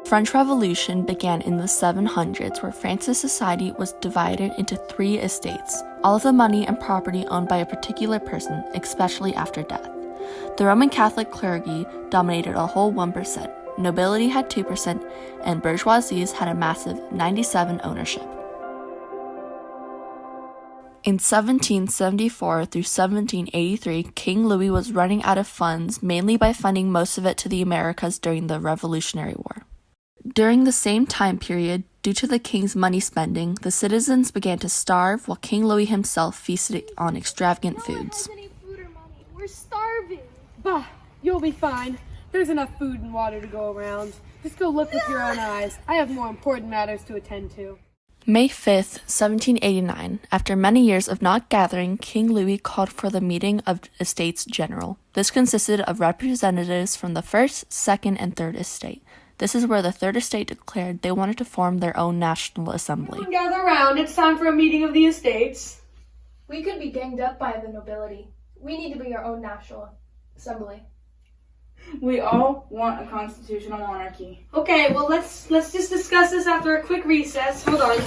French Revolution began in the 700s, where France's society was divided into 3 estates, all of the money and property owned by a particular person, especially after death. The Roman Catholic clergy dominated a whole 1%, nobility had 2%, and bourgeoisies had a massive 97% ownership. In 1774 through 1783, King Louis was running out of funds, mainly by funding most of it to the Americas during the Revolutionary War. During the same time period, due to the king's money spending, the citizens began to starve while King Louis himself feasted on extravagant foods. No one has any food or money. We're starving. Bah, you'll be fine. There's enough food and water to go around. Just go look with your own eyes. I have more important matters to attend to. May 5th, 1789, after many years of not gathering, King Louis called for the meeting of Estates General. This consisted of representatives from the First, Second, and Third Estate. This is where the Third Estate declared they wanted to form their own National Assembly. Everyone gather around. It's time for a meeting of the estates. We could be ganged up by the nobility. We need to be our own national assembly. We all want a constitutional monarchy. Okay, well, let's just discuss this after a quick recess. Hold on.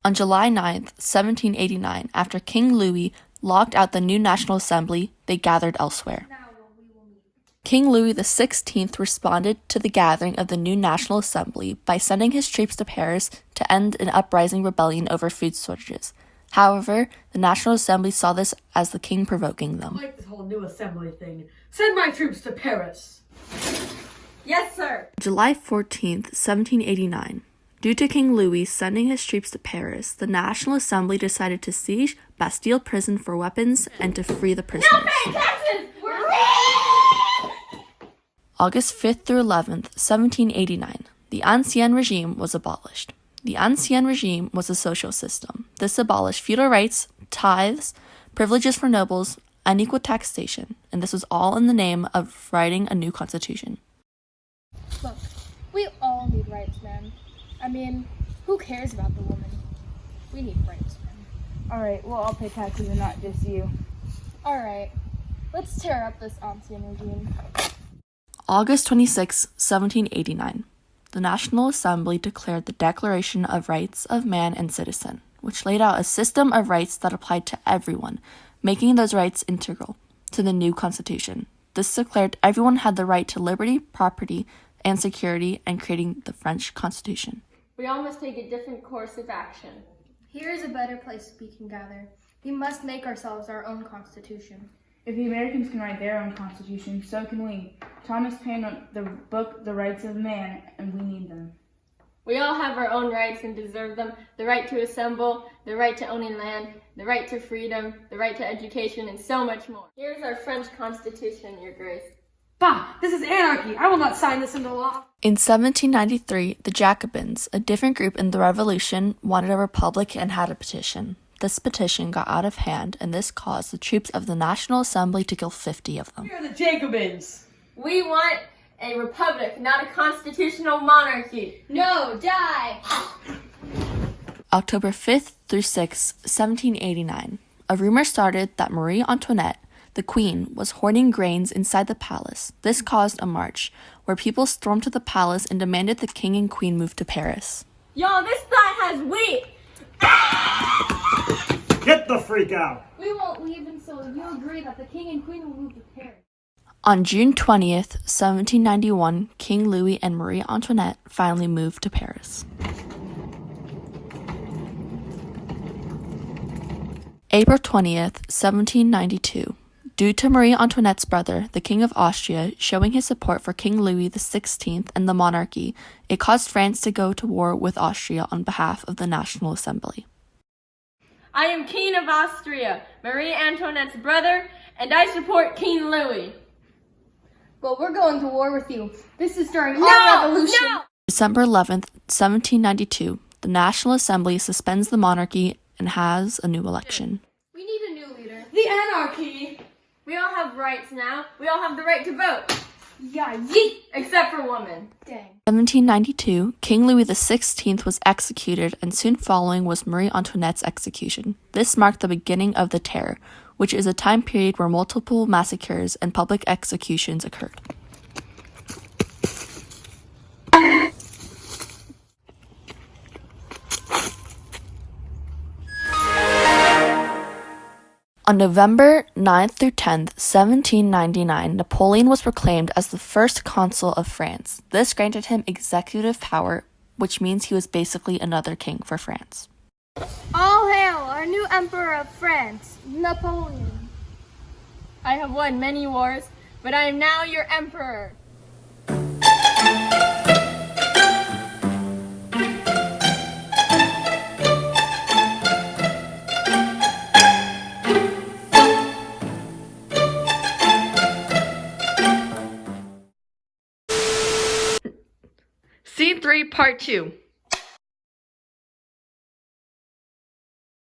On July 9th, 1789, after King Louis locked out the new National Assembly, they gathered elsewhere. King Louis XVI responded to the gathering of the new National Assembly by sending his troops to Paris to end an uprising rebellion over food shortages. However, the National Assembly saw this as the king provoking them. I like this whole new assembly thing. Send my troops to Paris. Yes, sir. July 14th, 1789. Due to King Louis sending his troops to Paris, the National Assembly decided to siege Bastille Prison for weapons and to free the prisoners. August 5th through 11th, 1789, the Ancien Regime was abolished. The Ancien Regime was a social system. This abolished feudal rights, tithes, privileges for nobles, unequal taxation, and this was all in the name of writing a new constitution. Look, we all need rights, man. I mean, who cares about the woman? We need rights, man. Alright, we'll all pay taxes and not just you. Alright, let's tear up this Ancien Regime. August 26, 1789. The National Assembly declared the Declaration of Rights of Man and Citizen, which laid out a system of rights that applied to everyone, making those rights integral to the new Constitution. This declared everyone had the right to liberty, property, and security, and creating the French Constitution. We all must take a different course of action. Here is a better place we can gather. We must make ourselves our own constitution. If the Americans can write their own constitution, so can we. Thomas Paine wrote the book, The Rights of Man, and we need them. We all have our own rights and deserve them. The right to assemble, the right to owning land, the right to freedom, the right to education, and so much more. Here's our French Constitution, Your Grace. Bah, this is anarchy. I will not sign this into law. In 1793, the Jacobins, a different group in the Revolution, wanted a republic and had a petition. This petition got out of hand, and this caused the troops of the National Assembly to kill 50 of them. We are the Jacobins. We want a republic, not a constitutional monarchy. No, die! October 5th through 6th, 1789. A rumor started that Marie Antoinette, the queen, was hoarding grains inside the palace. This caused a march, where people stormed to the palace and demanded the king and queen move to Paris. Y'all, this thigh has wheat! Get the freak out! We won't leave until you agree that the king and queen will move to Paris. On June 20th, 1791, King Louis and Marie Antoinette finally moved to Paris. April 20th, 1792. Due to Marie Antoinette's brother, the King of Austria, showing his support for King Louis XVI and the monarchy, it caused France to go to war with Austria on behalf of the National Assembly. I am King of Austria, Marie Antoinette's brother, and I support King Louis. But we're going to war with you. This is during our revolution. No! December 11th, 1792, the National Assembly suspends the monarchy and has a new election. We need a new leader. The anarchy. We all have rights now. We all have the right to vote. Yeah, yeet! Except for women. Dang. 1792, King Louis XVI was executed, and soon following was Marie Antoinette's execution. This marked the beginning of the Terror, which is a time period where multiple massacres and public executions occurred. On November 9th through 10th, 1799, Napoleon was proclaimed as the first consul of France. This granted him executive power, which means he was basically another king for France. All hail our new emperor of France, Napoleon. I have won many wars, but I am now your emperor. Scene 3, Part 2.